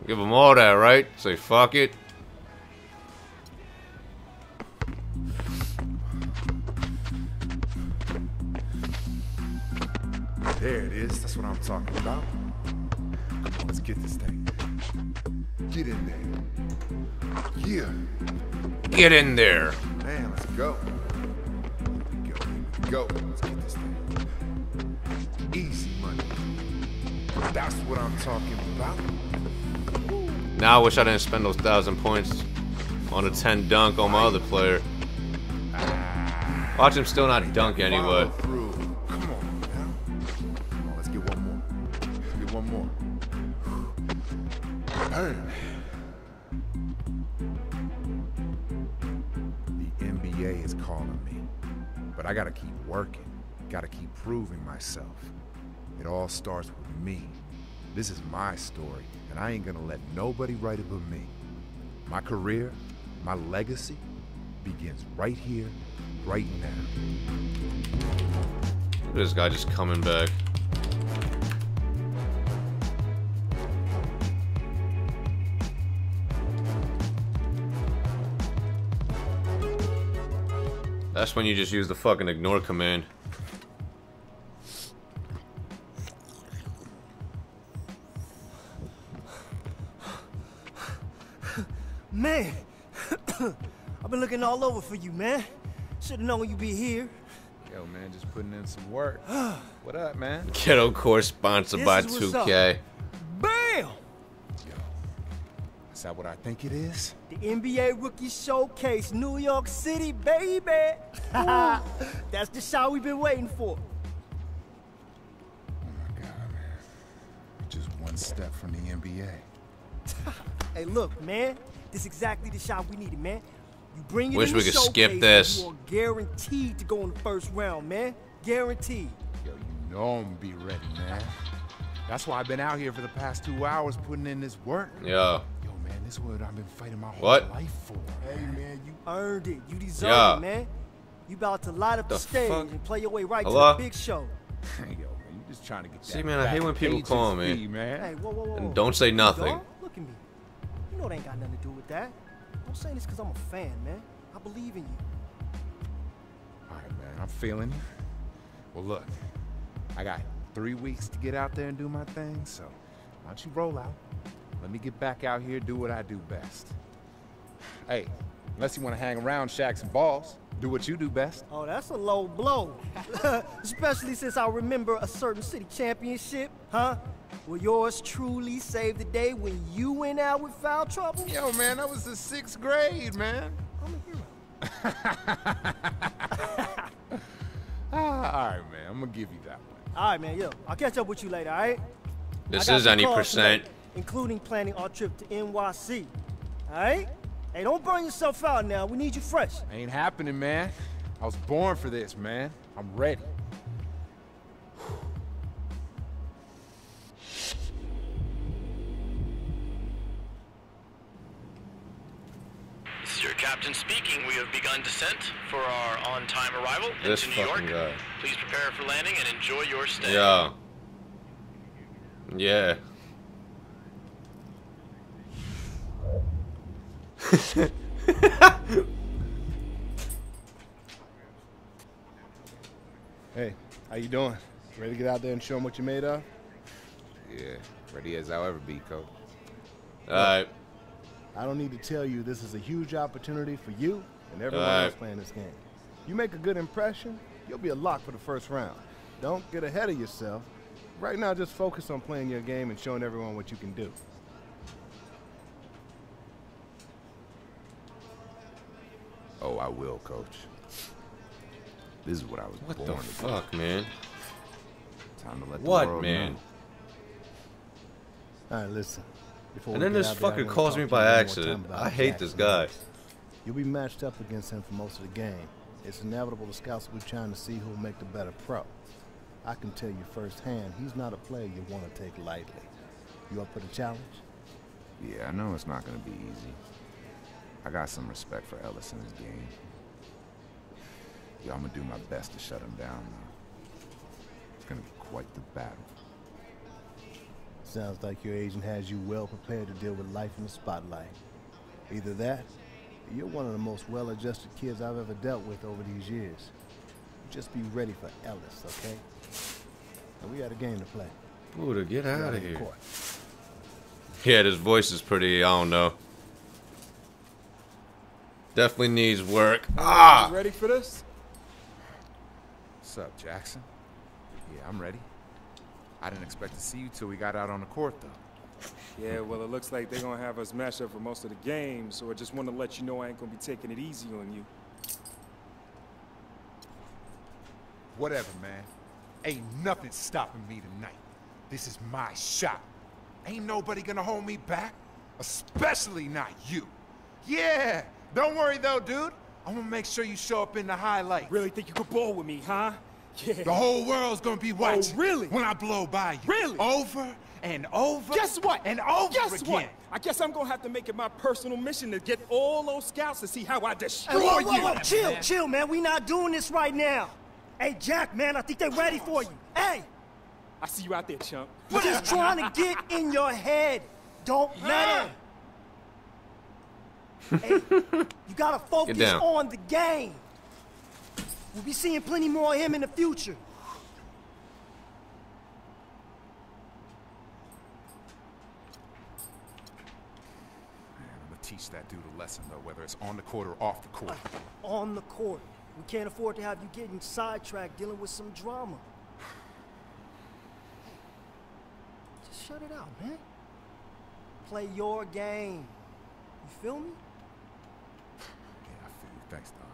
Give them all that, right? Say fuck it. There it is. That's what I'm talking about. Come on, let's get this thing. Get in there. Yeah. Get in there. Man, let's go. Go. Let's get this thing. Easy money. That's what I'm talking about. Now I wish I didn't spend those 1,000 points on a 10 dunk on my other player. Watch him still not dunk anyway. Come on, now. Come on, let's get one more. Let's get one more. Burn. The NBA is calling me, but I gotta keep working. Gotta keep proving myself. It all starts with me. This is my story, and I ain't gonna let nobody write it but me. My career, my legacy, begins right here, right now. Look at this guy just coming back. That's when you just use the fucking ignore command. Man, I've been looking all over for you, man. Should've known you'd be here. Yo, man, just putting in some work. What up, man? Ghetto Core sponsored by 2K. Bam! Yo, is that what I think it is? The NBA Rookie Showcase, New York City, baby! That's the shot we've been waiting for. Oh my God, man. Just one step from the NBA. Hey, look, man. This is exactly the shot we needed, man. You bring it Wish in we the could skip showcase, this. You are guaranteed to go in the first round, man. Guaranteed. Yo, you know I'm gonna be ready, man. That's why I've been out here for the past 2 hours putting in this work. Yeah. Yo, man, this is what I've been fighting my whole What? life for. Hey, man, you earned it. You deserve Yeah. it, man. You about to light up the stage fuck? and play your way right Hello? to the big show. Yo, man, you just trying to get that. See, man, I hate when people call me. Agency, man. Hey, whoa. And don't say nothing. Dog, look at me. You know it ain't got nothing to do with that. I'm saying this because I'm a fan, man. I believe in you. All right, man, I'm feeling you. Well, look, I got 3 weeks to get out there and do my thing, so why don't you roll out? Let me get back out here, do what I do best. Hey, unless you want to hang around, shack some balls, do what you do best. Oh, that's a low blow. Especially since I remember a certain city championship, huh? Well, yours truly saved the day when you went out with foul trouble. Yo, man, that was the 6th grade, man. I'm a hero. All right, man, I'm gonna give you that one. All right, man, yo. I'll catch up with you later, all right? This I got is some any calls percent. today, including planning our trip to NYC. All right? Hey, don't burn yourself out now. We need you fresh. Ain't happening, man. I was born for this, man. I'm ready. This is your captain speaking. We have begun descent for our on-time arrival This into New York. fucking guy. Please prepare for landing and enjoy your stay. Yeah. Yeah. Hey, how you doing? Ready to get out there and show them what you made of? Yeah, ready as I'll ever be, coach. Alright. I don't need to tell you this is a huge opportunity for you and everyone else playing this game. You make a good impression, you'll be a lock for the first round. Don't get ahead of yourself. Right now, just focus on playing your game and showing everyone what you can do. Oh, I will, coach. This is what I was What born the to do. fuck, man? Time to let What, the world man? know. All right, listen. Before And we then get this out there, I fucker wanna calls talk me to by you one more accident. time about I hate this Jackson. guy. You'll be matched up against him for most of the game. It's inevitable the scouts will be trying to see who'll make the better pro. I can tell you firsthand, he's not a player you want to take lightly. You up for the challenge? Yeah, I know it's not going to be easy. I got some respect for Ellison's game. Yo, I'm going to do my best to shut him down, though. It's going to be quite the battle. Sounds like your agent has you well prepared to deal with life in the spotlight. Either that, or you're one of the most well-adjusted kids I've ever dealt with over these years. Just be ready for Ellis, okay? And we got a game to play. Buddha, get out of here. Yeah, this voice is pretty, I don't know. Definitely needs work. Ah! You ready for this? What's up, Jackson? Yeah, I'm ready. I didn't expect to see you till we got out on the court, though. Yeah, well, it looks like they're gonna have us match up for most of the game, so I just want to let you know I ain't gonna be taking it easy on you. Whatever, man. Ain't nothing stopping me tonight. This is my shot. Ain't nobody gonna hold me back, especially not you. Yeah, don't worry though, dude. I'm gonna make sure you show up in the highlights. Really think you could ball with me, huh? Yeah. The whole world's gonna be watching. Oh, really? When I blow by you. Really? Over and over. Guess what? And over Guess again. what? I guess I'm gonna have to make it my personal mission to get all those scouts to see how I destroy Hey, you. whoa, chill, man. We not doing this right now. Hey, Jack, man, I think they're ready for you. Hey! I see you out there, chump. We're just trying to get in your head. Don't let him. Hey, you gotta focus on the game. We'll be seeing plenty more of him in the future. Man, I'm gonna teach that dude a lesson, though, whether it's on the court or off the court. On the court. We can't afford to have you getting sidetracked dealing with some drama. Just shut it out, man. Play your game. You feel me? Yeah, I feel you. Thanks, dog.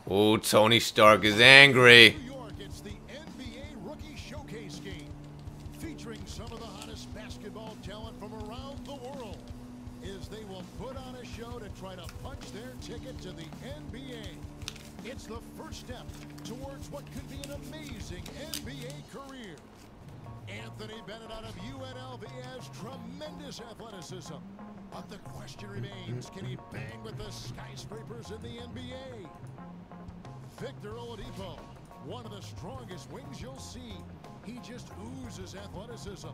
Oh, Tony Stark is angry. New York, it's the NBA Rookie Showcase game, featuring some of the hottest basketball talent from around the world, as they will put on a show to try to punch their ticket to the NBA. It's the first step towards what could be an amazing NBA career. Anthony Bennett out of UNLV has tremendous athleticism, but the question remains, can he bang with the skyscrapers in the NBA? Victor Oladipo, one of the strongest wings you'll see. He just oozes athleticism.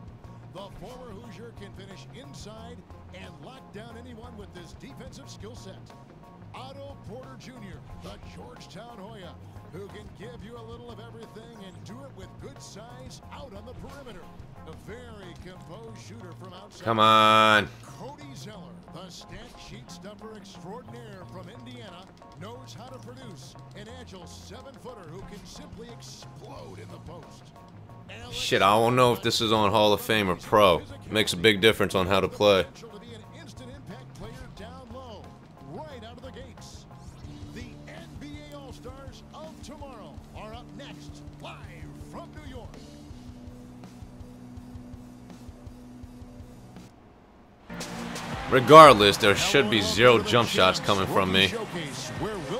The former Hoosier can finish inside and lock down anyone with this defensive skill set. Otto Porter Jr., the Georgetown Hoya, who can give you a little of everything and do it with good size out on the perimeter. A very composed shooter from outside. Come on. Cody Zeller, the stat sheet stuffer extraordinaire from Indiana, knows how to produce an agile 7-footer who can simply explode in the post. Shit, I don't know if this is on Hall of Fame or Pro. Makes a big difference on how to play. To be an instant impact player down low, right out of the gates. The NBA All-Stars of tomorrow are up next, live from New York. Regardless, there should be 0 jump shots coming from me.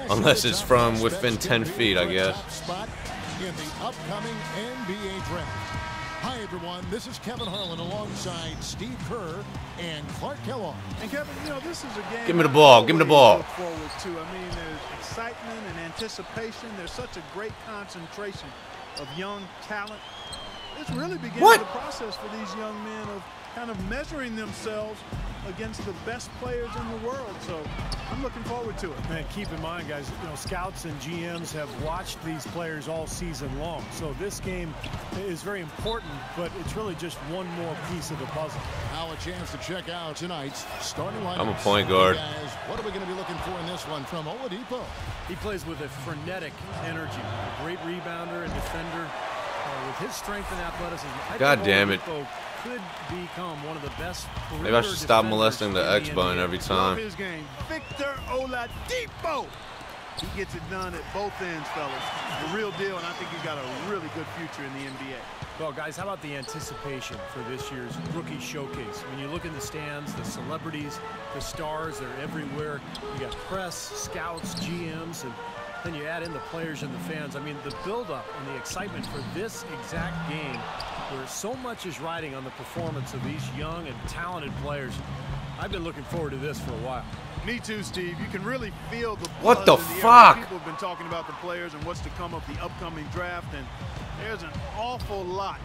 Unless it's from within 10 feet, I guess. Spot in the upcoming NBA draft. Hi, everyone. This is Kevin Harlan alongside Steve Kerr and Clark Kellogg. And Kevin, you know, this is a game. Give me the ball. Give me the ball. Look forward to. I mean, there's excitement and anticipation. There's such a great concentration of young talent. It's really beginning the process for these young men of kind of measuring themselves against the best players in the world. So I'm looking forward to it. Man, keep in mind, guys, you know, scouts and GMs have watched these players all season long. So this game is very important, but it's really just one more piece of the puzzle. Now a chance to check out tonight's starting lineup. I'm a point guard. Guys, what are we going to be looking for in this one from Oladipo? He plays with a frenetic energy, a great rebounder and defender. With his strength and athleticism, God damn it. Could become one of the best. Maybe I should stop molesting the X button every time. His game, Victor Oladipo. He gets it done at both ends, fellas. The real deal, and I think he's got a really good future in the NBA. Well, guys, how about the anticipation for this year's Rookie Showcase? When you look in the stands, the celebrities, the stars, they're everywhere. You got press, scouts, GMs, and then you add in the players and the fans. I mean, the build-up and the excitement for this exact game, where so much is riding on the performance of these young and talented players. I've been looking forward to this for a while. Me too, Steve. You can really feel the What the buzz in the air. fuck? People have been talking about the players and what's to come of the upcoming draft, and there's an awful lot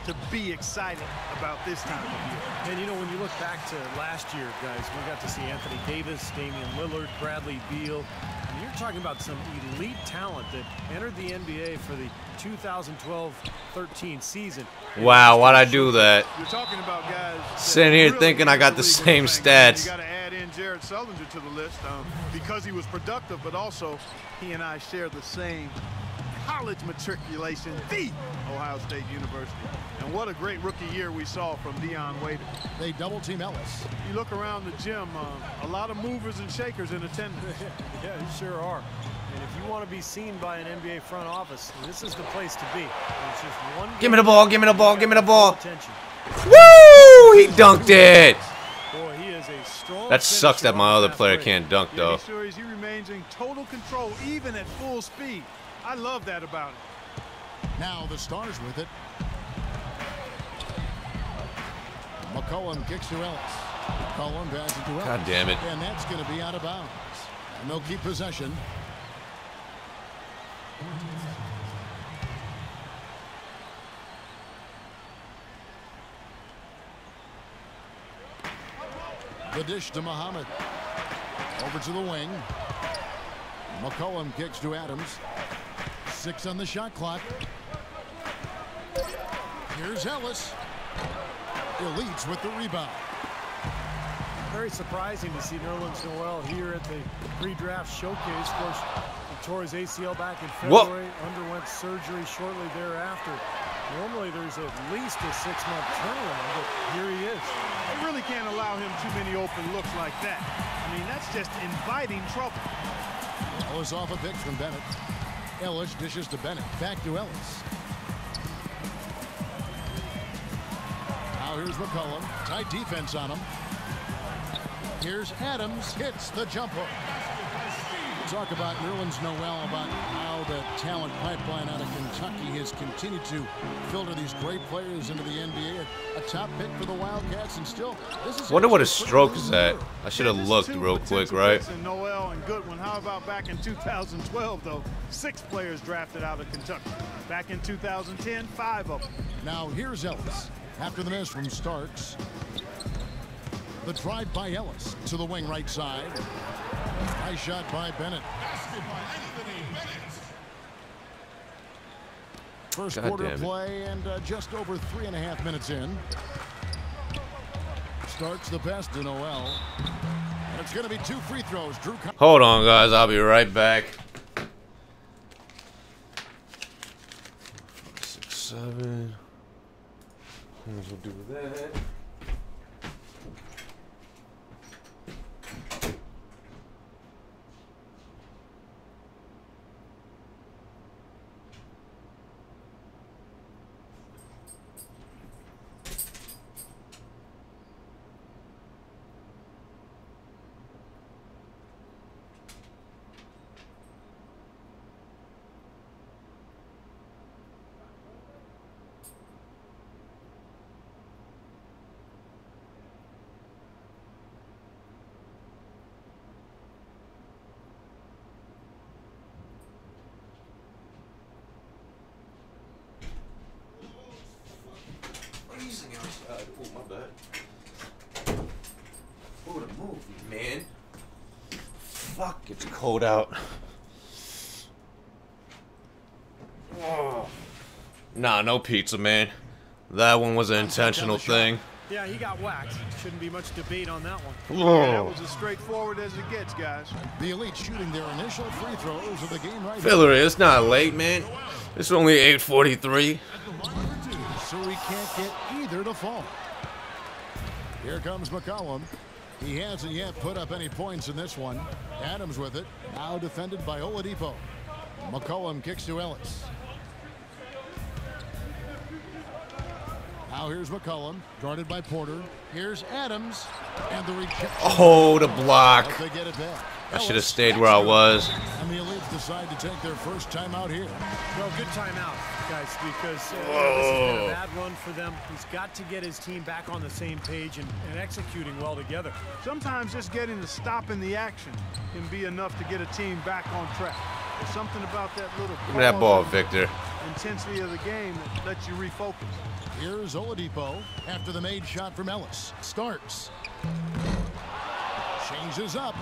to be excited about this time of year. And you know, when you look back to last year, guys, we got to see Anthony Davis, Damian Lillard, Bradley Beal. And you're talking about some elite talent that entered the NBA for the 2012-13 season. Wow, why'd I do that? You're talking about guys Sitting here really thinking I got the same stats. You got to add in Jared Sullinger to the list because he was productive, but also he and I share the same college matriculation, the Ohio State University. And what a great rookie year we saw from Dion Waiters. They double team Ellis. You look around the gym, a lot of movers and shakers in attendance. Yeah, you sure are. And if you want to be seen by an NBA front office, this is the place to be. It's just one. Give me the ball, give me the ball, give me the ball. Attention. Woo! He dunked it. Boy, he is a strong That sucks that my other player halfway. can't dunk, though. He remains in total control, even at full speed. I love that about him. Now the Stars with it. McCollum kicks to Ellis. McCollum passes to Ellis. God damn it. And that's going to be out of bounds. And they'll keep possession. The dish to Muhammad. Over to the wing. McCollum kicks to Adams. 6 on the shot clock. Here's Ellis. Elites with the rebound. Very surprising to see Nerlens Noel here at the pre-draft showcase. Of course, he tore his ACL back in February, underwent surgery shortly thereafter. Normally there's at least a 6-month turnaround, but here he is. I really can't allow him too many open looks like that. I mean, that's just inviting trouble. Ellis off a pick from Bennett. Ellis dishes to Bennett. Back to Ellis. Now here's McCollum. Tight defense on him. Here's Adams. Hits the jump hook. Talk about Nerlens Noel, about how the talent pipeline out of Kentucky has continued to filter these great players into the NBA. A top pick for the Wildcats, and still, this is. Wonder what his stroke is at. I should have looked real quick, right? Noel and Goodwin. How about back in 2012, though? 6 players drafted out of Kentucky. Back in 2010, 5 of them. Now here's Ellis. After the miss from Starks. The drive by Ellis to the wing right side. Nice shot by Bennett. First quarter of play and just over 3.5 minutes in. Starks the pass to Noel. And it's going to be 2 free throws. Drew. Hold on, guys. I'll be right back. 5, 6, 7. We'll do that. Oh, my bad. Oh, the movie, man. Fuck, it's cold out. Oh. Nah, no pizza, man. That one was an intentional thing. Yeah, he got whacked. Shouldn't be much debate on that one. Yeah, that was as straightforward as it gets, guys. The Elite shooting their initial free throws of the game right now. Filler, it's not late, man. It's only 8:43. So we can't get either to fall. Here comes McCollum. He hasn't yet put up any points in this one. Adams with it. Now defended by Oladipo. McCollum kicks to Ellis. Now here's McCollum, guarded by Porter. Here's Adams, and the rejection. Oh, the block. They get it back. I should have stayed where I was. And the Elite decide to take their first time out here. Well, good timeout, guys, because this has been a bad run for them. He's got to get his team back on the same page and executing well together. Sometimes just getting to stop in the action can be enough to get a team back on track. There's something about that little Give me that ball, Victor. intensity of the game that lets you refocus. Here's Oladipo after the made shot from Ellis. Starks. Changes up.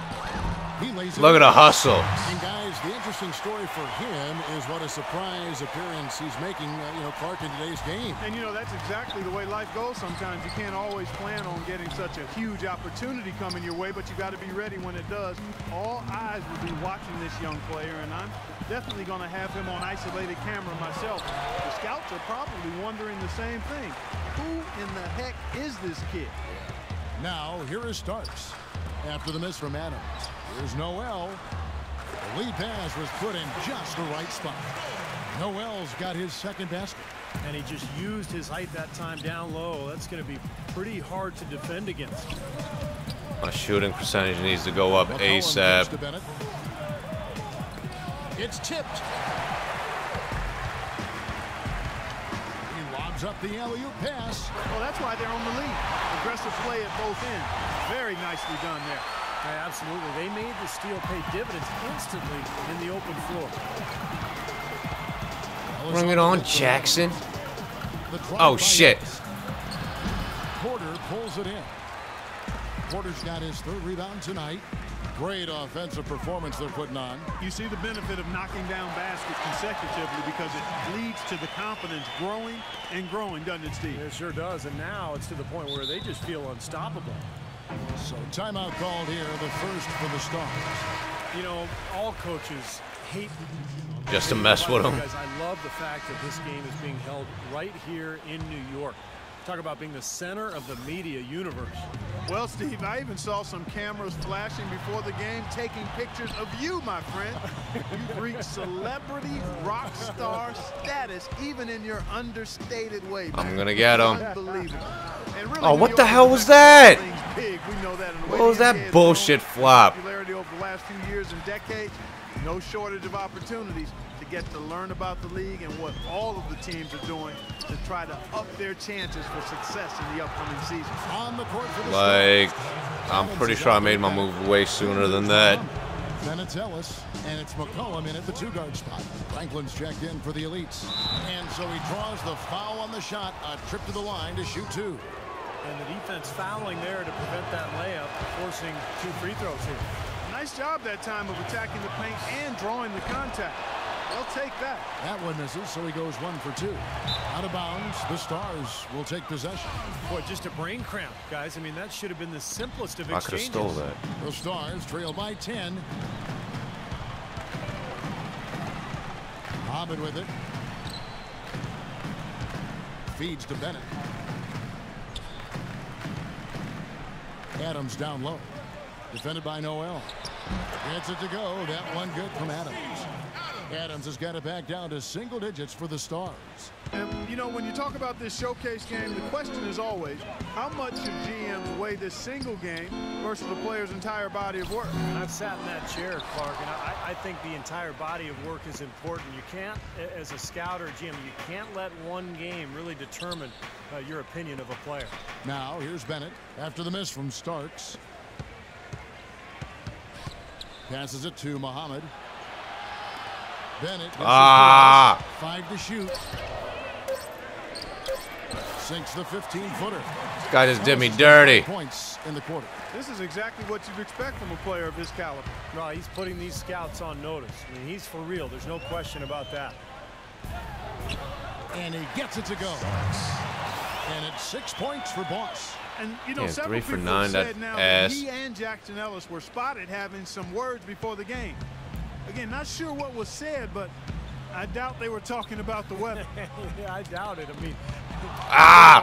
He lays it. Look at the hustle. And guys, the interesting story for him is what a surprise appearance he's making, Clark, in today's game. And that's exactly the way life goes sometimes. You can't always plan on getting such a huge opportunity coming your way, but you got to be ready when it does. All eyes will be watching this young player, and I'm definitely going to have him on isolated camera myself. The scouts are probably wondering the same thing. Who in the heck is this kid? Now, here is Starks. After the miss from Adams. Here's Noel. The lead pass was put in just the right spot. Noel's got his second basket. And he just used his height that time down low. That's going to be pretty hard to defend against. My shooting percentage needs to go up ASAP. It's tipped. He lobs up the alley-oop pass. Well, that's why they're on the lead. Aggressive play at both ends. Very nicely done there. Yeah, absolutely. They made the steal pay dividends instantly in the open floor. Bring it on, Jackson. Oh, shit. Porter pulls it in. Porter's got his third rebound tonight. Great offensive performance they're putting on. You see the benefit of knocking down baskets consecutively because it leads to the confidence growing and growing, doesn't it, Steve? It sure does, and now it's to the point where they just feel unstoppable. So timeout called here, the first for the Stars. All coaches hate just to mess with them. Because I love the fact that this game is being held right here in New York. Talk about being the center of the media universe. Well, Steve, I even saw some cameras flashing before the game taking pictures of you, my friend. You've reached celebrity rock star status even in your understated way, man. I'm gonna get him. Unbelievable. And really, Oh, what the hell was that? Big. We know that in the What was that bullshit flop? Popularity over the last few years and decades, no shortage of opportunities to get to learn about the league and what all of the teams are doing to try to up their chances for success in the upcoming season. On the court for the Like, I'm pretty sure I made my move way sooner than that. Then it's Ellis, and it's McCollum in at the two-guard spot. Franklin's checked in for the Elites. And so he draws the foul on the shot, a trip to the line to shoot two. And the defense fouling there to prevent that layup, forcing 2 free throws here. Nice job that time of attacking the paint and drawing the contact. They'll take that. That one misses, so he goes 1 for 2. Out of bounds, the Stars will take possession. Boy, just a brain cramp, guys. I mean, that should have been the simplest of I exchanges. could have stole that. The Stars trail by 10. Hobbit with it. Feeds to Bennett. Adams down low. Defended by Noel. Gets it to go. That one good from Adams. Adams has got it back down to single digits for the Stars. And, when you talk about this showcase game, the question is always, how much should GMs weigh this single game versus the player's entire body of work? And I've sat in that chair, Clark, and I think the entire body of work is important. You can't, as a scout or GM, you can't let one game really determine your opinion of a player. Now, here's Bennett after the miss from Starks. Passes it to Muhammad. Bennett. 5 to shoot. Sinks the 15-footer. This guy just did me dirty. Points in the quarter. This is exactly what you'd expect from a player of his caliber. No, he's putting these scouts on notice. I mean, he's for real. There's no question about that. And he gets it to go. And it's 6 points for Boss. And, Yeah, several 3 for people 9, have that said now ass. that he and Jackson Ellis were spotted having some words before the game. Again, not sure what was said, but I doubt they were talking about the weather. Yeah, I doubt it. I mean,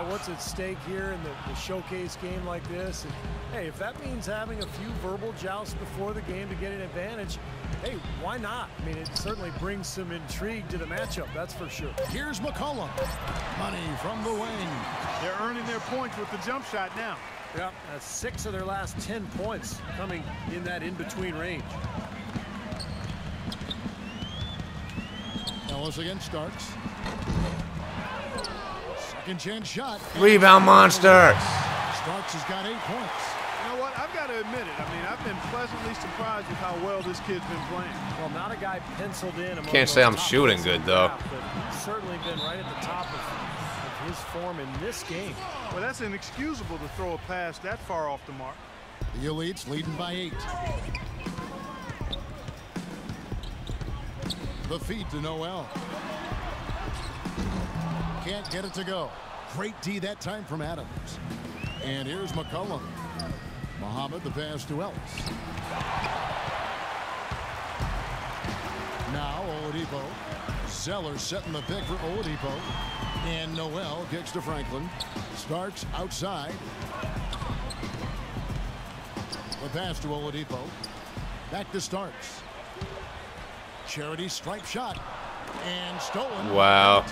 what's at stake here in the showcase game like this? And, hey, if that means having a few verbal jousts before the game to get an advantage, hey, why not? I mean, it certainly brings some intrigue to the matchup, that's for sure. Here's McCollum. Money from the wing. They're earning their points with the jump shot now. Yeah, that's 6 of their last 10 points coming in that in-between range. Ellis against Starks. Second chance shot. Rebound monster. Starks has got 8 points. You know what? I've got to admit it. I mean, I've been pleasantly surprised with how well this kid's been playing. Well, not a guy penciled in. Can't say I'm shooting good, though. But he's certainly been right at the top of his form in this game. Well, that's inexcusable to throw a pass that far off the mark. The Elites leading by 8. The feed to Noel. Can't get it to go. Great D that time from Adams. And here's McCollum. Muhammad the pass to Ellis. Now Oladipo. Zeller setting the pick for Oladipo. And Noel kicks to Franklin. Starks outside. The pass to Oladipo. Back to Starks. Charity stripe shot. And stolen. Wow.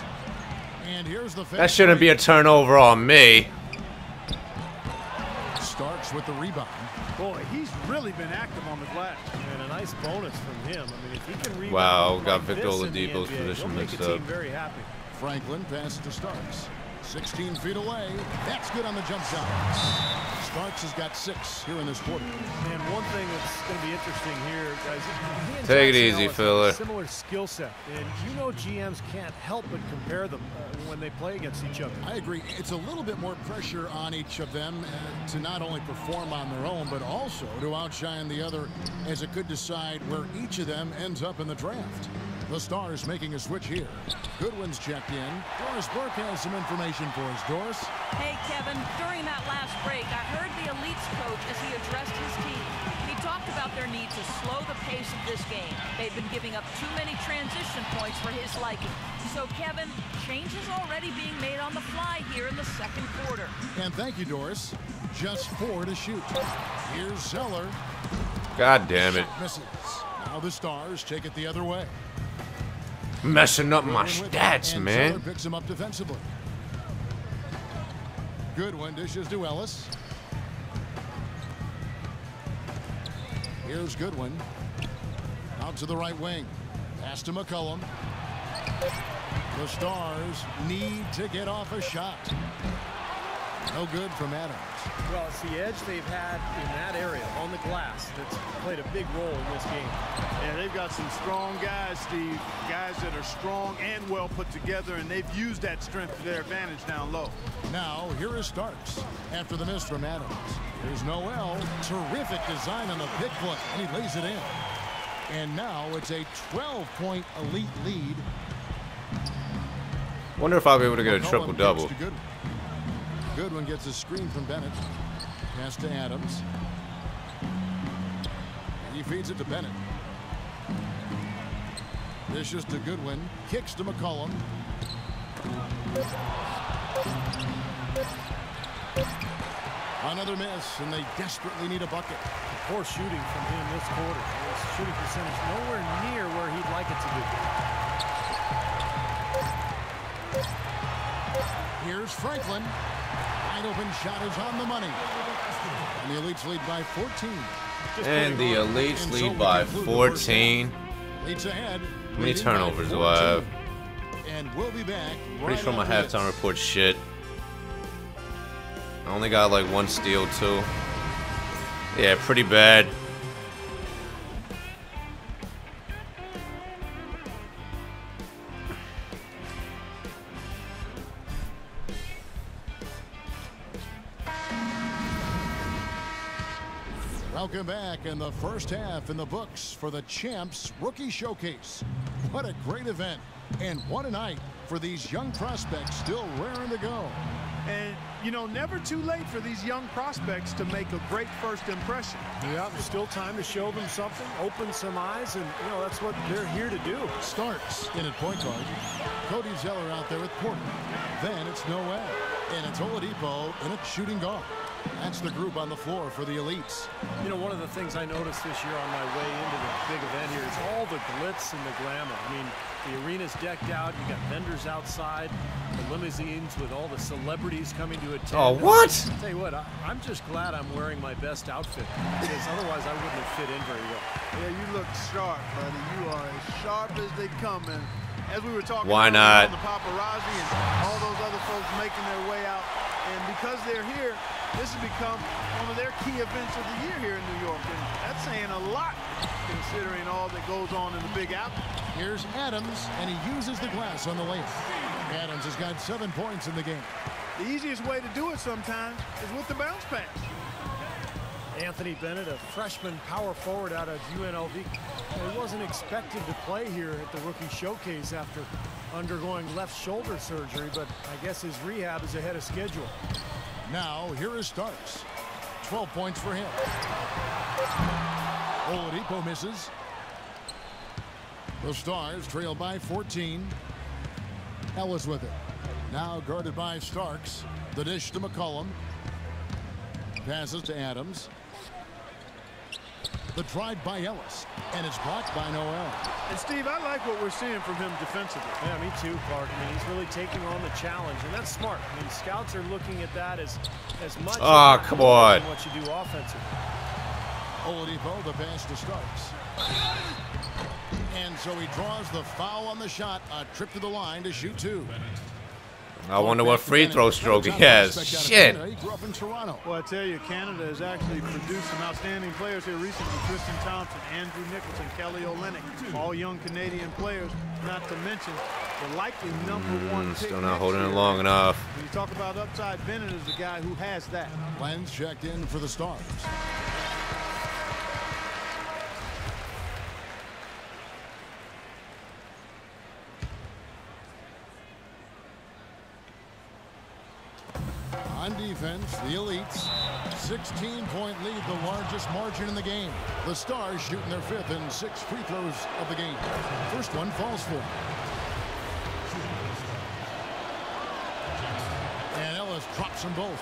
And here's the That shouldn't be a turnover on me. Starks with the rebound. Boy, he's really been active on the glass. And a nice bonus from him. I mean, if he can rebound Wow, got like Victor this in the Oladipo's NBA, position he'll make mixed a team up. very happy. Franklin passes to Starks. 16 feet away. That's good on the jump shot. Starks has got 6 here in this quarter. And one thing that's going to be interesting here, guys, he and Take it Jackson easy, Ellis have a filler. similar skill set, and you know GMs can't help but compare them when they play against each other. I agree. It's a little bit more pressure on each of them to not only perform on their own, but also to outshine the other, as it could decide where each of them ends up in the draft. The Stars making a switch here. Goodwin's checked in. Doris Burke has some information for us. Doris? Hey, Kevin. During that last break, I heard the Elites coach as he addressed his team. He talked about their need to slow the pace of this game. They've been giving up too many transition points for his liking. So, Kevin, change is already being made on the fly here in the second quarter. And thank you, Doris. Just 4 to shoot. Here's Zeller. God damn it. Misses. Now the Stars take it the other way. Messing up my stats, and man. Zeller picks him up defensively. Goodwin dishes to Ellis. Here's Goodwin. Out to the right wing. Pass to McCollum. The Stars need to get off a shot. No good from Adams. Well, it's the edge they've had in that area on the glass that's played a big role in this game. And they've got some strong guys, Steve. Guys that are strong and well put together, and they've used that strength to their advantage down low. Now, here is Starks after the miss from Adams. Here's Noel. Terrific design on the pick play, and he lays it in. And now it's a 12-point Elite lead. Wonder if I'll be able to get a triple-double. Goodwin gets a screen from Bennett. Pass to Adams. He feeds it to Bennett. Dishes to Goodwin. Kicks to McCollum. Another miss, and they desperately need a bucket. Poor shooting from him this quarter. His shooting percentage nowhere near where he'd like it to be. Here's Franklin. Wide open shot is on the money. And the Elites lead by 14. And the Elites lead by 14. Elites ahead. How many turnovers do I have? And we'll be back. Pretty sure my halftime report shit. I only got like 1 steal too. Yeah, pretty bad. Welcome back in the first half in the books for the Champs Rookie Showcase. What a great event, and what a night for these young prospects still raring to go. And, you know, never too late for these young prospects to make a great first impression. Yeah, there's still time to show them something, open some eyes, and, you know, that's what they're here to do. Starks in at point guard. Cody Zeller out there with Porter. Then it's Noel. And it's Oladipo in at shooting guard. That's the group on the floor for the Elites. You know, one of the things I noticed this year on my way into the big event here is all the glitz and the glamour. I mean, the arena's decked out. You got vendors outside, the limousines with all the celebrities coming to attend. Oh, what? I'll tell you what, I'm just glad I'm wearing my best outfit, because otherwise I wouldn't have fit in very well. Yeah, you look sharp, buddy. You are as sharp as they come, and as we were talking Why about not? the paparazzi and all those other folks making their way out, and because they're here, this has become one of their key events of the year here in New York, and that's saying a lot considering all that goes on in the Big Apple. Here's Adams, and he uses the glass on the layup. Adams has got 7 points in the game. The easiest way to do it sometimes is with the bounce pass. Anthony Bennett, a freshman power forward out of UNLV. He wasn't expected to play here at the Rookie Showcase after undergoing left shoulder surgery, but I guess his rehab is ahead of schedule. Now, here is Starks. 12 points for him. Oladipo misses. The Stars trail by 14. Ellis with it. Now guarded by Starks. The dish to McCollum. Passes to Adams. The drive by Ellis, and it's blocked by Noel. And Steve, I like what we're seeing from him defensively. Yeah, me too, Clark. I mean, he's really taking on the challenge, and that's smart. I mean, scouts are looking at that as much as come on. what you do offensively. Oladipo, the pass to Starks. And so he draws the foul on the shot. A trip to the line to shoot 2. I wonder what free throw stroke he has. Shit. He grew up in Toronto. Well, I tell you, Canada has actually produced some outstanding players here recently. Tristan Thompson, Andrew Nicholson, Kelly Olynyk, all young Canadian players, not to mention the likely #1 pick. Still not holding it long enough. When you talk about upside, Bennett is the guy who has that. Lenz checked in for the Stars. On defense, the Elites, 16-point lead, the largest margin in the game. The Stars shooting their 5th and 6 free throws of the game. First one falls for. And Ellis drops them both.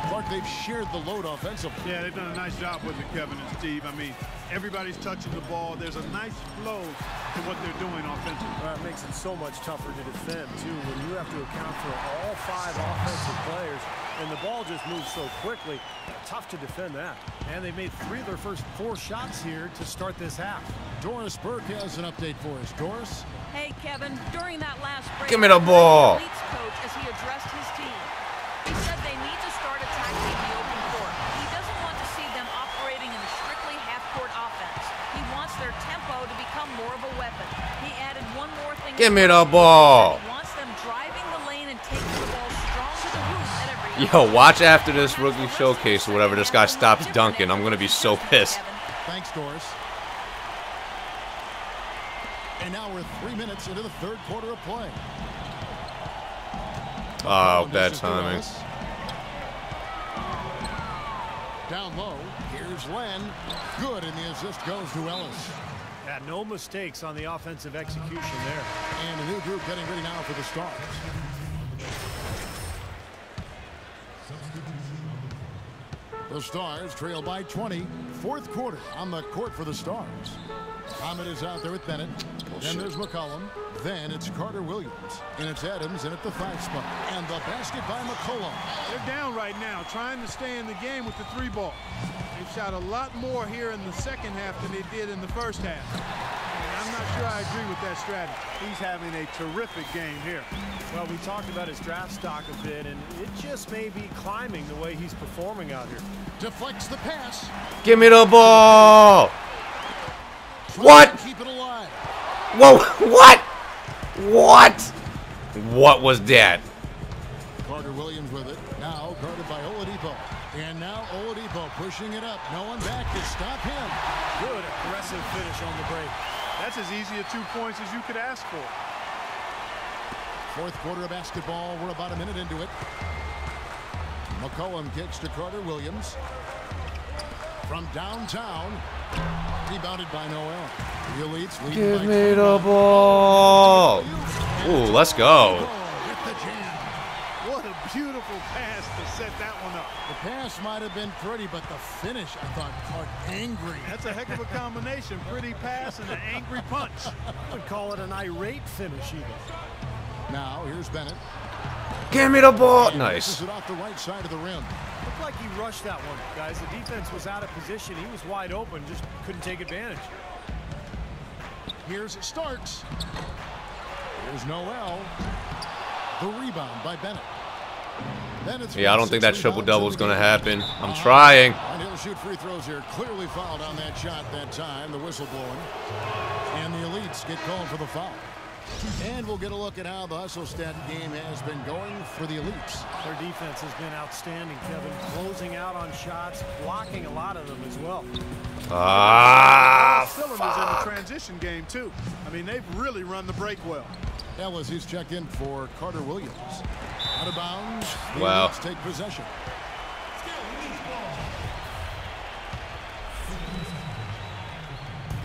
Clark, they've shared the load offensively. Yeah, they've done a nice job with it, Kevin and Steve. I mean, everybody's touching the ball. There's a nice flow to what they're doing offensively. It makes it so much tougher to defend, too, when you have to account for all 5 offensive players, and the ball just moves so quickly. Tough to defend that. And they've made 3 of their first 4 shots here to start this half. Doris Burke has an update for us. Doris? Hey, Kevin, during that last break, Give me the ball. Leeds coach, as he addressed his team, he said they need to start attacking the open court. He doesn't want to see them operating in a strictly half-court offense. He wants their tempo to become more of a weapon. He added one more thing. Give me the ball. He wants them driving the lane and taking the ball strong to the hoop at every Yo, watch after this Rookie Showcase or whatever this guy stops dunking. I'm going to be so pissed. Thanks, Doris. And now we're 3 minutes into the 3rd quarter of play. Oh, bad timing. Down low, here's Len. Good, and the assist goes to Ellis. Yeah, no mistakes on the offensive execution there. And a new group getting ready now for the Stars. The Stars trail by 20. 4th quarter on the court for the Stars. Ahmed is out there with Bennett. Then there's McCollum. Then it's Carter Williams. And it's Adams in at the 5 spot. And the basket by McCollum. They're down right now, trying to stay in the game with the 3 ball. They've shot a lot more here in the second half than they did in the first half. And I'm not sure I agree with that strategy. He's having a terrific game here. Well, we talked about his draft stock a bit, and it just may be climbing the way he's performing out here. Deflects the pass. Give me the ball. What? Keep it alive. Whoa, what? What? What was that? Carter Williams with it. Now guarded by Oladipo. And now Oladipo pushing it up. No one back to stop him. Good aggressive finish on the break. That's as easy a 2 points as you could ask for. 4th quarter of basketball. We're about a minute into it. McCollum kicks to Carter Williams. From downtown. Rebounded by Noel. The Elites lead. Give me the ball. Ooh, let's go. With the jam. What a beautiful pass to set that one up. The pass might have been pretty, but the finish, I thought, Clark, angry. That's a heck of a combination. Pretty pass and an angry punch. I would call it an irate finish even. Now, here's Bennett. Give me the ball. Nice. Nice. It off the right side of the rim. Looked like he rushed that one, guys. The defense was out of position. He was wide open, just couldn't take advantage. Here's Starks. Here's Noel. The rebound by Bennett. Yeah, I don't think that triple-double is going to happen. I'm trying. And he'll shoot free throws here. Clearly fouled on that shot that time. The whistle blowing. And the Elites get called for the foul. And we'll get a look at how the hustle stat game has been going for the Elites. Their defense has been outstanding, Kevin. Closing out on shots, blocking a lot of them as well. Cylinders in the transition game, too. I mean, they've really run the break well. Ellis, who's checked in for Carter Williams. Out of bounds. The Wow. Elites take possession.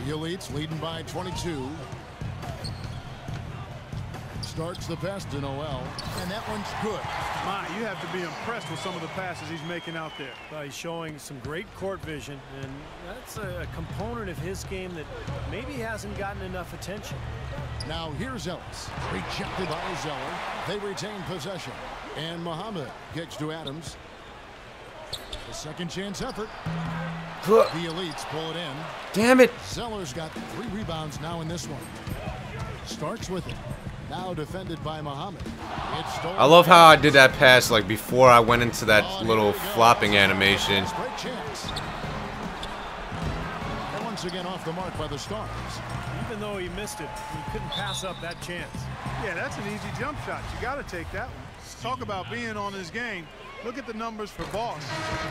The Elites leading by 22. Starts the pass to Noel, and that one's good. My, you have to be impressed with some of the passes he's making out there. He's showing some great court vision, and that's a component of his game that maybe hasn't gotten enough attention. Now here's Ellis. Rejected by Zeller. They retain possession. And Muhammad kicks to Adams. The second chance effort. The Elites pull it in. Damn it. Zeller's got 3 rebounds now in this one. Starts with it. Now defended by Muhammad. I love how I did that pass like before I went into that little flopping animation. Break chance. And once again off the mark by the Stars. Even though he missed it, he couldn't pass up that chance. Yeah, that's an easy jump shot. You got to take that one. Talk about being on his game. Look at the numbers for Boss.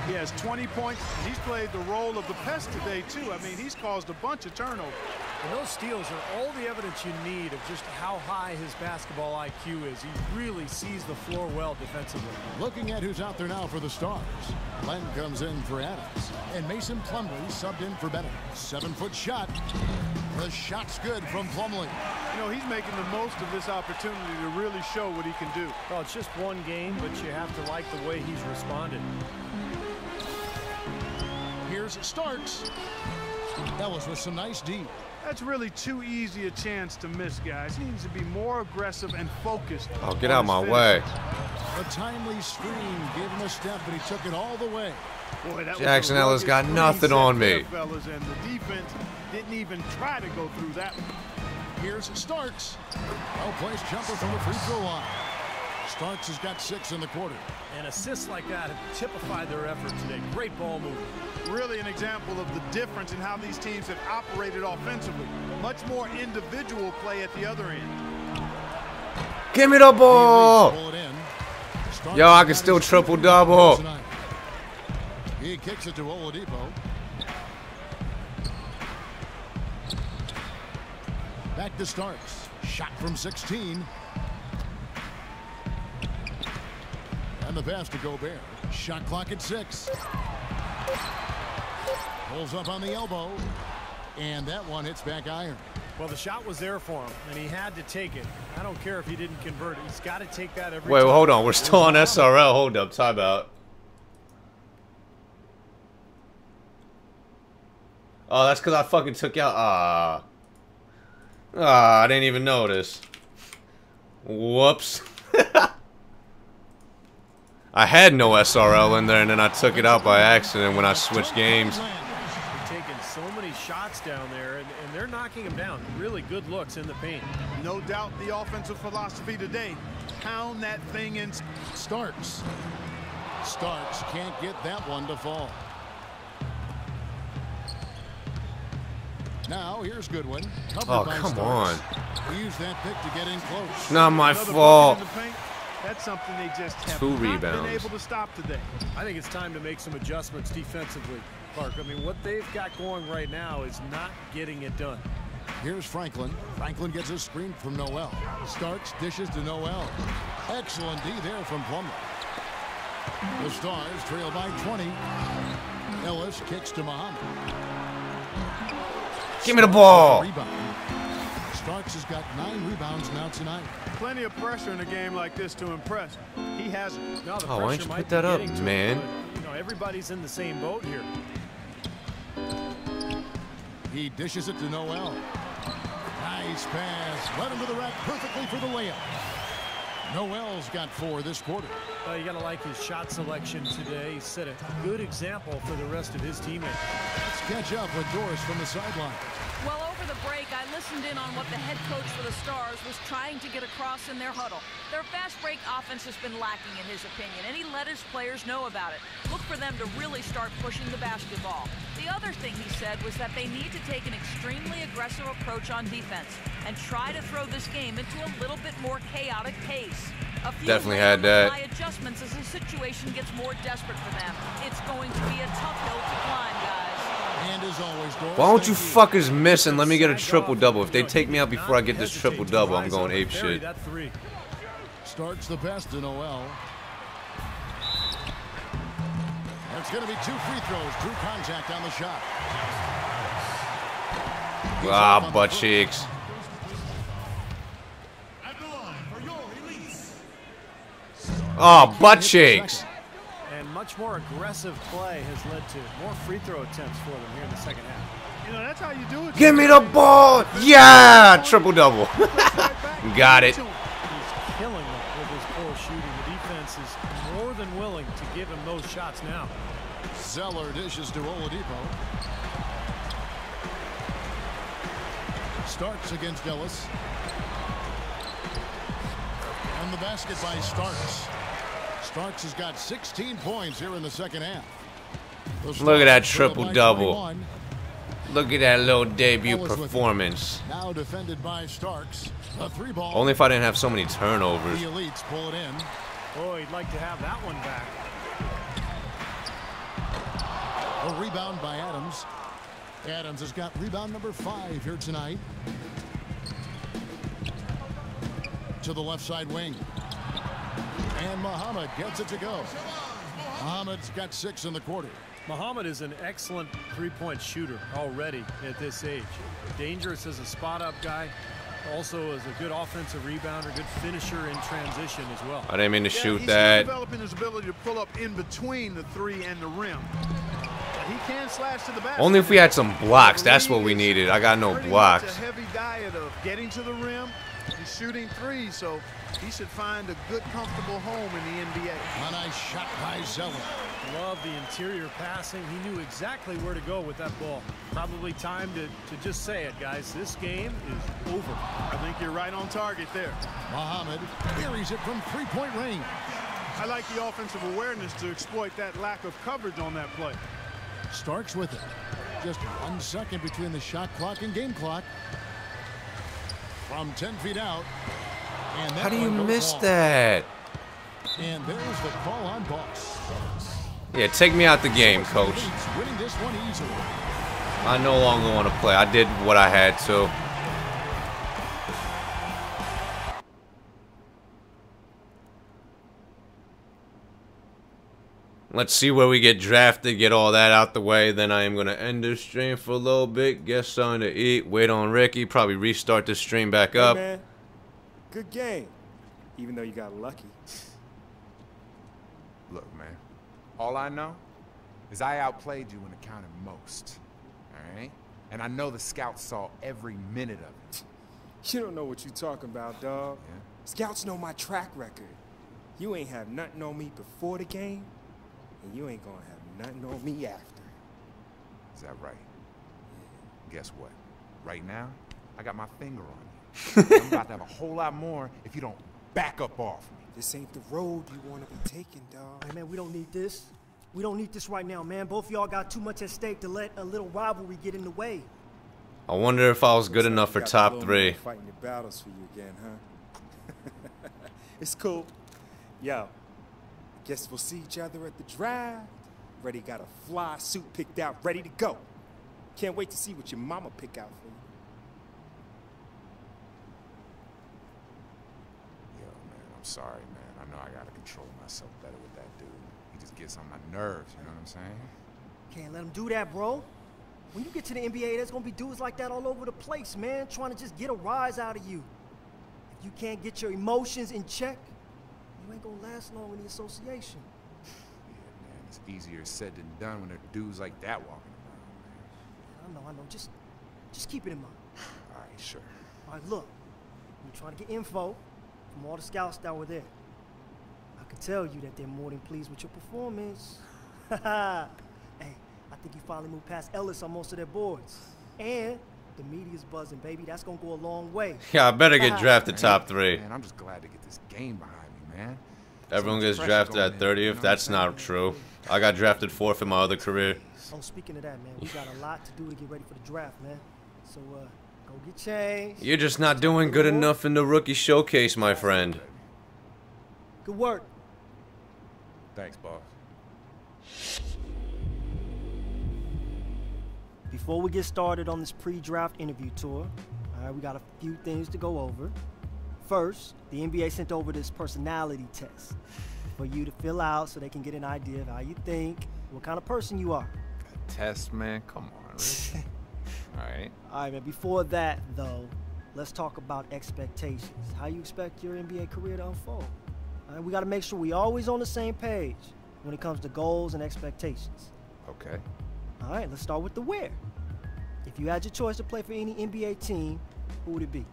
He has 20 points. He's played the role of the pest today, too. I mean, he's caused a bunch of turnovers. And those steals are all the evidence you need of just how high his basketball IQ is. He really sees the floor well defensively. Looking at who's out there now for the Stars. Glenn comes in for Adams. And Mason Plumlee subbed in for Bennett. 7-foot shot. The shot's good from Plumlee. You know, he's making the most of this opportunity to really show what he can do. Well, it's just one game, but you have to like the way he's responded. Here's Starks. Ellis with some nice D. That's really too easy a chance to miss, guys. He needs to be more aggressive and focused. Oh, get out of my way. A timely screen gave him a step, but he took it all the way. Boy, that Jackson was a Ellis got rugged nothing on me. there, fellas, and the defense didn't even try to go through that one. Here's Starks. Well-placed jumper from the free throw line. Starks has got 6 in the quarter. And assists like that have typified their effort today. Great ball movement. Really an example of the difference in how these teams have operated offensively. Much more individual play at the other end. Give me the ball. Yo, I can still triple-double. He kicks it to Oladipo. Back to Starks. Shot from 16. And the pass to Gobert. Shot clock at 6. Pulls up on the elbow. And that one hits back iron. Well, the shot was there for him, and he had to take it. I don't care if he didn't convert it. He's got to take that every time. Wait, well, hold on. We're still on SRL. Hold up. Time out. Oh, that's because I fucking took out... I didn't even notice. Whoops. I had no SRL in there, and then I took it out by accident when I switched games. They're taking so many shots down there, and they're knocking them down. Really good looks in the paint. No doubt the offensive philosophy today. Pound that thing in. Starks. Starks can't get that one to fall. Now, here's Goodwin. Oh, come on. He used that pick to get in close. Not my Another fault. bucket in the paint. That's something they just have 2 not rebounds. been able to stop today. I think it's time to make some adjustments defensively, Clark. I mean, what they've got going right now is not getting it done. Here's Franklin. Franklin gets a screen from Noel. Starks dishes to Noel. Excellent D there from Plumlee. The Stars trail by 20. Ellis kicks to Muhammad. Give me the ball. Starks has got 9 rebounds now tonight. Plenty of pressure in a game like this to impress. He hasn't. No, the Oh, why don't pressure you might put be that up, getting to him, man? but, you know, everybody's in the same boat here. He dishes it to Noel. Nice pass. Led him to the rack perfectly for the layup. Noel's got 4 this quarter. You got to like his shot selection today. He set a good example for the rest of his teammates. Let's catch up with Doris from the sideline. Well, over the break, I listened in on what the head coach for the Stars was trying to get across in their huddle. Their fast break offense has been lacking in his opinion, and he let his players know about it. Look for them to really start pushing the basketball. The other thing he said was that they need to take an extremely aggressive approach on defense and try to throw this game into a little bit more chaotic pace. A few Definitely had that. adjustments as the situation gets more desperate for them. It's going to be a tough hill to climb, guys. And as always, Why don't you fuckers miss and let me get a triple-double? If they take me out before I get this triple-double, I'm going ape shit. Starts the best in OL. It's going to be 2 free throws. Drew contact on the shot. Ah, butt cheeks. Oh, butt cheeks. And much more aggressive play has led to more free throw attempts for them here in the second half. You know, that's how you do it. Give me the ball. Yeah, triple-double. Got it. He's killing them with his poor shooting. The defense is more than willing to give him those shots now. Zeller dishes to Oladipo. Starks against Ellis. And the basket by Starks. Starks has got 16 points here in the second half. Look at that triple-double. Look at that little debut performance. Now defended by Starks. A 3-ball. Only if I didn't have so many turnovers. The elites pull it in. Boy, he'd like to have that one back. A rebound by Adams. Adams has got rebound number 5 here tonight. To the left side wing. And Muhammad gets it to go. Muhammad's got 6 in the quarter. Muhammad is an excellent three-point shooter already at this age. Dangerous as a spot-up guy. Also as a good offensive rebounder, good finisher in transition as well. I didn't mean to shoot he's that. Developing his ability to pull up in between the 3 and the rim. But he can slash to the basket. Only if we had some blocks. That's what we needed. I got no blocks. A heavy diet of getting to the rim and shooting 3, so he should find a good, comfortable home in the NBA. A nice shot by Zeller. Love the interior passing. He knew exactly where to go with that ball. Probably time to just say it, guys. This game is over. I think you're right on target there. Muhammad buries it from 3-point range. I like the offensive awareness to exploit that lack of coverage on that play. Starks with it. Just 1 second between the shot clock and game clock. From 10 feet out. And How do you miss that? And there's the call on Boss. Yeah, take me out the game, coach. Winning this one easily. I no longer want to play. I did what I had to. Let's see where we get drafted, get all that out the way. Then I am going to end this stream for a little bit, get something to eat, wait on Ricky, probably restart this stream back up. Hey man, good game, even though you got lucky. Look, man, all I know is I outplayed you when it counted most, all right? And I know the scouts saw every minute of it. You don't know what you're talking about, dog. Yeah? Scouts know my track record. You ain't have nothing on me before the game, and you ain't gonna have nothing on me after. Is that right? Guess what? Right now, I got my finger on you. I'm about to have a whole lot more if you don't back up off me. This ain't the road you want to be taking, dog. Hey, man, we don't need this. We don't need this right now, man. Both of y'all got too much at stake to let a little rivalry get in the way. I wonder if I was good enough for top 3. Fighting the battles for you again, huh? It's cool. Yo, guess we'll see each other at the draft. Reddy got a fly suit picked out, ready to go. Can't wait to see what your mama pick out for you. Yo, man, I'm sorry, man. I know I gotta control myself better with that dude. He just gets on my nerves, you know what I'm saying? Can't let him do that, bro. When you get to the NBA, there's gonna be dudes like that all over the place, man, trying to just get a rise out of you. If you can't get your emotions in check, you ain't gonna last long in the association. Yeah, man, it's easier said than done when there are dudes like that walking around, man. I know. Just keep it in mind. All right, sure. All right, look, I'm trying to get info from all the scouts that were there. I can tell you that they're more than pleased with your performance. Hey, I think you finally moved past Ellis on most of their boards. And The media's buzzing, baby. That's gonna go a long way. Yeah, I better get drafted top 3. Man, I'm just glad to get this game behind me, man. Everyone gets drafted at 30th. That's not true. I got drafted 4th in my other career. Oh, speaking of that, man, we got a lot to do to get ready for the draft, man. So, go get changed. You're just not doing good enough in the rookie showcase, my friend. Good work. Thanks, boss. Before we get started on this pre-draft interview tour, all right, we got a few things to go over. First, the NBA sent over this personality test for you to fill out so they can get an idea of how you think, what kind of person you are. A test, man? Come on, really? All right, man, before that, though, let's talk about expectations. How you expect your NBA career to unfold. All right, we got to make sure we always on the same page when it comes to goals and expectations. Okay. All right, let's start with the where. If you had your choice to play for any NBA team, who would it be?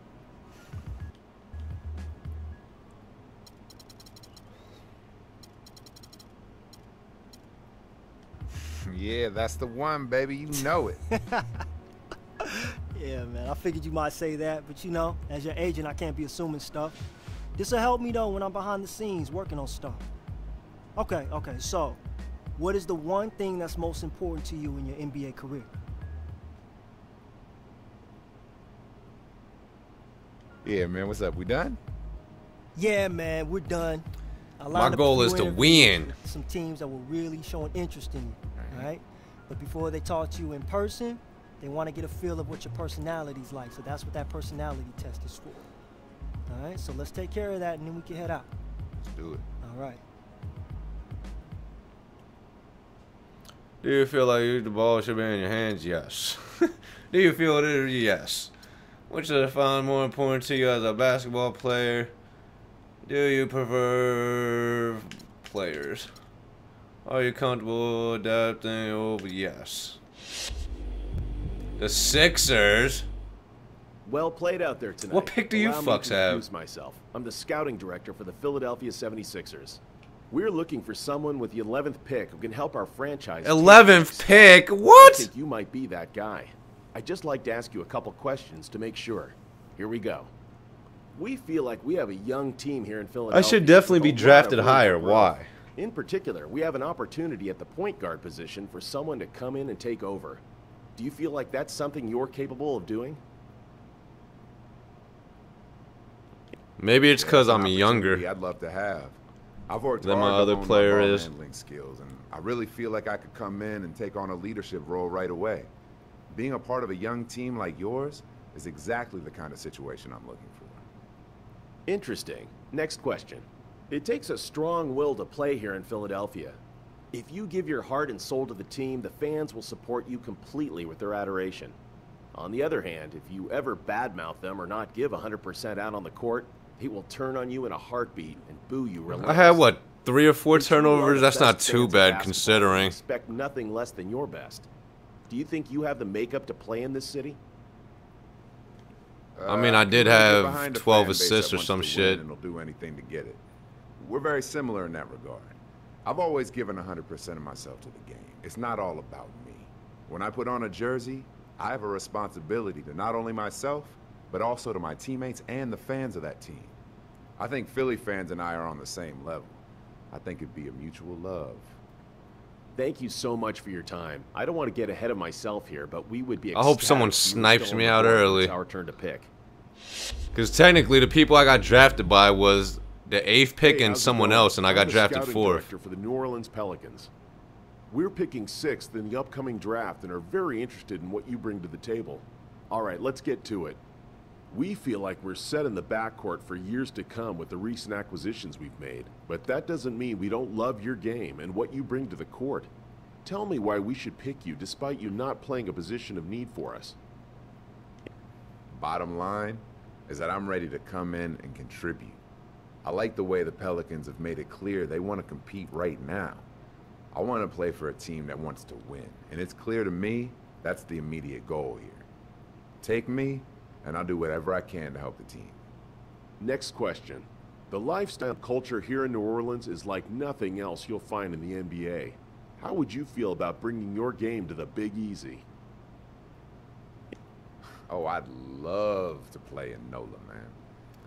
Yeah, that's the one, baby. You know it. Yeah, man, I figured you might say that, but you know, as your agent, I can't be assuming stuff. This'll help me, though, when I'm behind the scenes working on stuff. Okay, so what is the one thing that's most important to you in your NBA career? Yeah, man, what's up? We done? Yeah, man, we're done. My goal is to win. Some teams that were really showing interest in you, all right? But before they talk to you in person, they want to get a feel of what your personality's like. So that's what that personality test is for. All right, so let's take care of that, and then we can head out. Let's do it. All right. Do you feel like the ball should be in your hands? Yes. Do you feel it is? Yes. Which is found more important to you as a basketball player? Do you prefer players? Are you comfortable adapting? Oh, yes. The Sixers? Well played out there tonight. What pick do you fucks have? Myself. I'm the scouting director for the Philadelphia 76ers. We're looking for someone with the 11th pick who can help our franchise. 11th pick? What? I think you might be that guy. I'd just like to ask you a couple questions to make sure. Here we go. We feel like we have a young team here in Philadelphia. I should definitely be drafted higher. Why? In particular, we have an opportunity at the point guard position for someone to come in and take over. Do you feel like that's something you're capable of doing? Maybe it's because I'm younger. I'd love to have. I've worked than hard my to other hone player my ball is. handling skills, and I really feel like I could come in and take on a leadership role right away. Being a part of a young team like yours is exactly the kind of situation I'm looking for. Interesting. Next question. It takes a strong will to play here in Philadelphia. If you give your heart and soul to the team, the fans will support you completely with their adoration. On the other hand, if you ever badmouth them or not give 100% out on the court, they will turn on you in a heartbeat and boo you relentlessly. I had, what, 3 or 4 turnovers? That's not too bad considering. Expect nothing less than your best. Do you think you have the makeup to play in this city? I mean, I did have 12 assists or some shit. And will do anything to get it. We're very similar in that regard. I've always given 100% of myself to the game. It's not all about me. When I put on a jersey, I have a responsibility to not only myself, but also to my teammates and the fans of that team. I think Philly fans and I are on the same level. I think it'd be a mutual love. Thank you so much for your time. I don't want to get ahead of myself here, but we would be I hope someone snipes me out early. It's our turn to pick. Because technically, the people I got drafted by was the 8th pick and someone else, and I got drafted 4th. Director for the New Orleans Pelicans. We're picking 6th in the upcoming draft and are very interested in what you bring to the table. All right, let's get to it. We feel like we're set in the backcourt for years to come with the recent acquisitions we've made, but that doesn't mean we don't love your game and what you bring to the court. Tell me why we should pick you despite you not playing a position of need for us. Bottom line is that I'm ready to come in and contribute. I like the way the Pelicans have made it clear they want to compete right now. I want to play for a team that wants to win, and it's clear to me that's the immediate goal here. Take me, and I'll do whatever I can to help the team. Next question. The lifestyle culture here in New Orleans is like nothing else you'll find in the NBA. How would you feel about bringing your game to the Big Easy? Oh, I'd love to play in NOLA, man.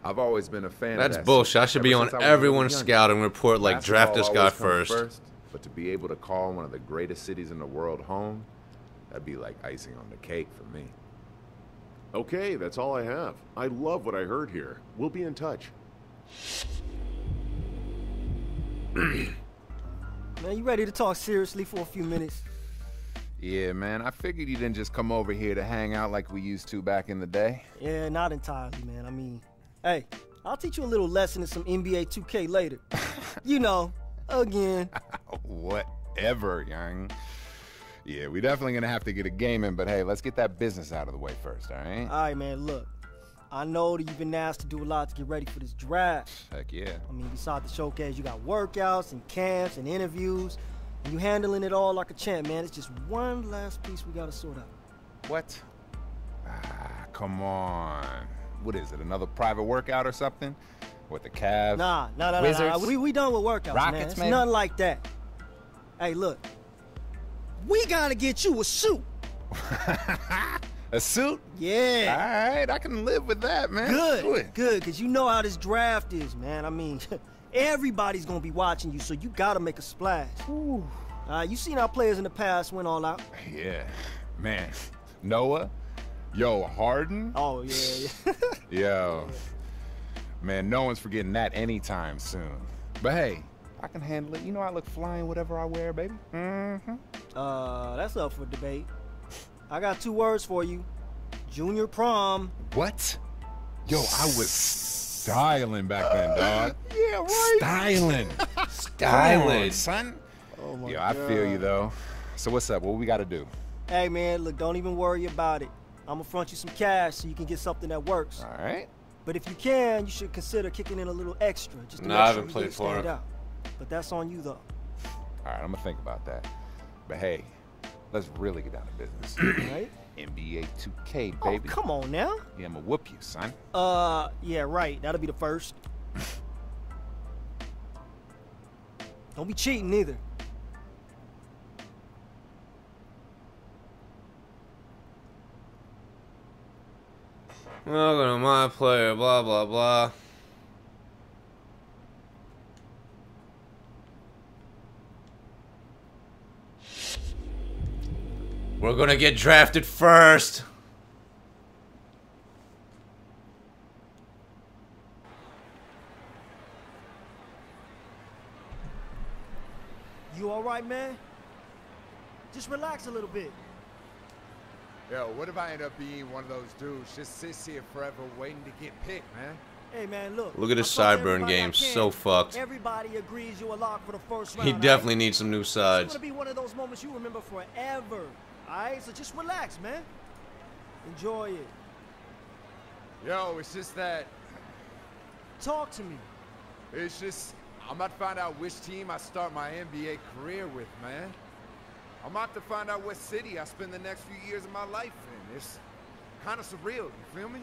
I've always been a fan of That's that bullshit. I should be ever on since I was a little everyone's youngin'. scouting report like draft this guy Basketball always comes first. But to be able to call one of the greatest cities in the world home, that'd be like icing on the cake for me. Okay, that's all I have. I love what I heard here. We'll be in touch. Man, you ready to talk seriously for a few minutes? Yeah, man, I figured you didn't just come over here to hang out like we used to back in the day. Yeah, not entirely, man. I mean, hey, I'll teach you a little lesson in some NBA 2K later. You know, again. Whatever, young. Yeah, we definitely gonna have to get a game in, but hey, let's get that business out of the way first, all right? All right, man, look. I know that you've been asked to do a lot to get ready for this draft. Heck yeah. I mean, besides the showcase, you got workouts and camps and interviews. And you handling it all like a champ, man. It's just one last piece we gotta sort out. What? Ah, come on. What is it, another private workout or something? With the Cavs? Nah. Wizards? We done with workouts, man. Rockets, It's maybe? nothing like that. Hey, look. We gotta get you a suit. A suit? Yeah. All right, I can live with that, man. Good, because you know how this draft is, man. I mean, everybody's going to be watching you, so you got to make a splash. You seen how players in the past went all out. Yeah, man. Noah? Yo, Harden? Oh, yeah. Yo. Man, no one's forgetting that anytime soon. But hey, I can handle it. You know I look flying whatever I wear, baby. Mm-hmm. That's up for debate. I got 2 words for you. Junior prom. What? Yo, I was styling back then, dog. Yeah, right. Styling. Styling. Son. Oh, my Yo, God. I feel you, though. So what's up? What we got to do? Hey, man, look, don't even worry about it. I'm going to front you some cash so you can get something that works. All right. But if you can, you should consider kicking in a little extra. Just to Nah, make I sure haven't you played really for stand it. out. But that's on you, though. All right, I'm going to think about that. But hey, let's really get down to business. Right? NBA 2K, Oh, baby. come on now. Yeah, I'm going to whoop you, son. Yeah, right. That'll be the first. Don't be cheating either. Welcome to my player, blah, blah, blah. We're gonna get drafted first. You all right, man? Just relax a little bit. Yo, what if I end up being one of those dudes just sits here forever waiting to get picked, man? Hey, man, look. Look at his I told sideburn everybody game, I can. so fucked. Everybody agrees you're a lock for the first round. He all right? definitely needs some new It's sides. gonna be one of those moments you remember forever. All right, so just relax, man. Enjoy it. Yo, it's just that, Talk to me. it's just, I'm about to find out which team I start my NBA career with, man. I'm about to find out what city I spend the next few years of my life in. It's kind of surreal, you feel me?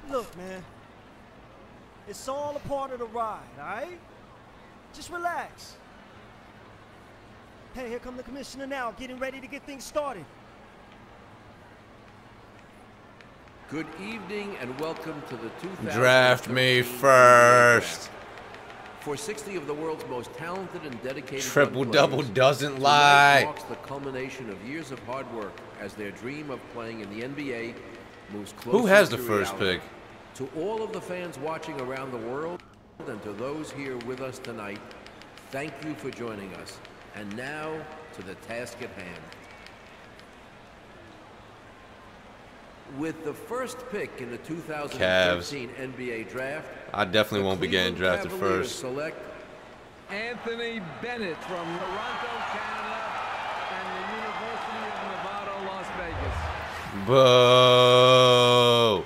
Look, man. It's all a part of the ride, all right? Just relax. Hey, here come the commissioner now, getting ready to get things started. Good evening and welcome to the 2013 Draft me NBA first. Draft. For 60 of the world's most talented and dedicated Triple young double players, doesn't tonight lie. marks the culmination of years of hard work as their dream of playing in the NBA moves closer Who has the to first reality. pick? To all of the fans watching around the world and to those here with us tonight, thank you for joining us. And now to the task at hand. With the first pick in the 2013 NBA draft, I definitely the won't be getting Cleveland drafted Cavaliers first. select Anthony Bennett from Toronto, Canada, and the University of Nevada, Las Vegas. Boo!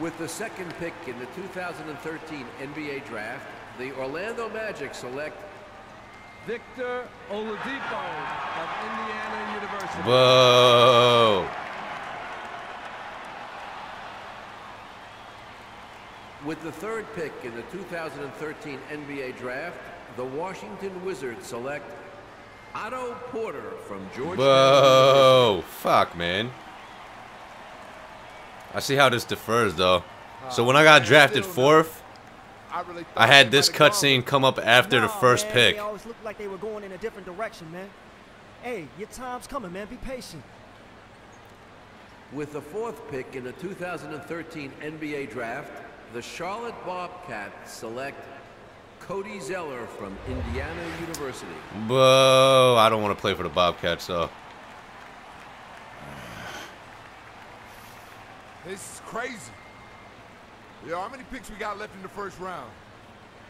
With the second pick in the 2013 NBA draft, the Orlando Magic select Victor Oladipo of Indiana University. Boo! With the third pick in the 2013 NBA draft, the Washington Wizards select Otto Porter from Georgetown. Whoa, fuck, man. I see how this differs, though. So when I got drafted 4th, I had this cutscene come up after the first pick. They always looked like they were going in a different direction, man. Hey, your time's coming, man. Be patient. With the 4th pick in the 2013 NBA Draft, the Charlotte Bobcats select Cody Zeller from Indiana University. Whoa, I don't want to play for the Bobcats, though. This is crazy. Yo, how many picks we got left in the first round?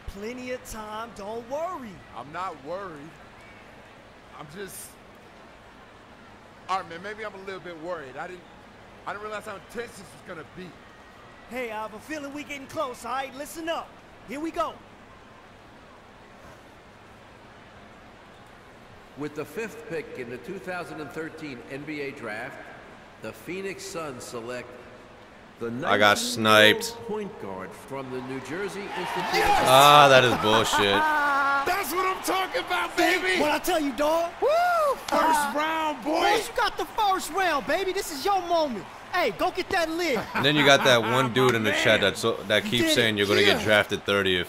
Plenty of time. Don't worry. I'm not worried. I'm just... All right, man, maybe I'm a little bit worried. I didn't realize how intense this was gonna be. Hey, I have a feeling we're getting close, all right? Listen up. Here we go. With the 5th pick in the 2013 NBA Draft, the Phoenix Suns select the I got sniped. Point guard from the New Jersey Institute. Yes! Ah, that is bullshit. That's what I'm talking about, baby! What I tell you, dog? Woo! First round, boy! Boys, you got the first round, baby. This is your moment. Hey, go get that lid. And then you got that one dude in the chat that keeps saying you're gonna get drafted 30th.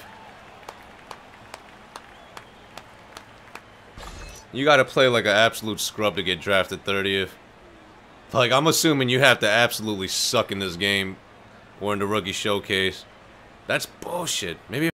You gotta play like an absolute scrub to get drafted 30th. Like, I'm assuming you have to absolutely suck in this game or in the rookie showcase. That's bullshit. Maybe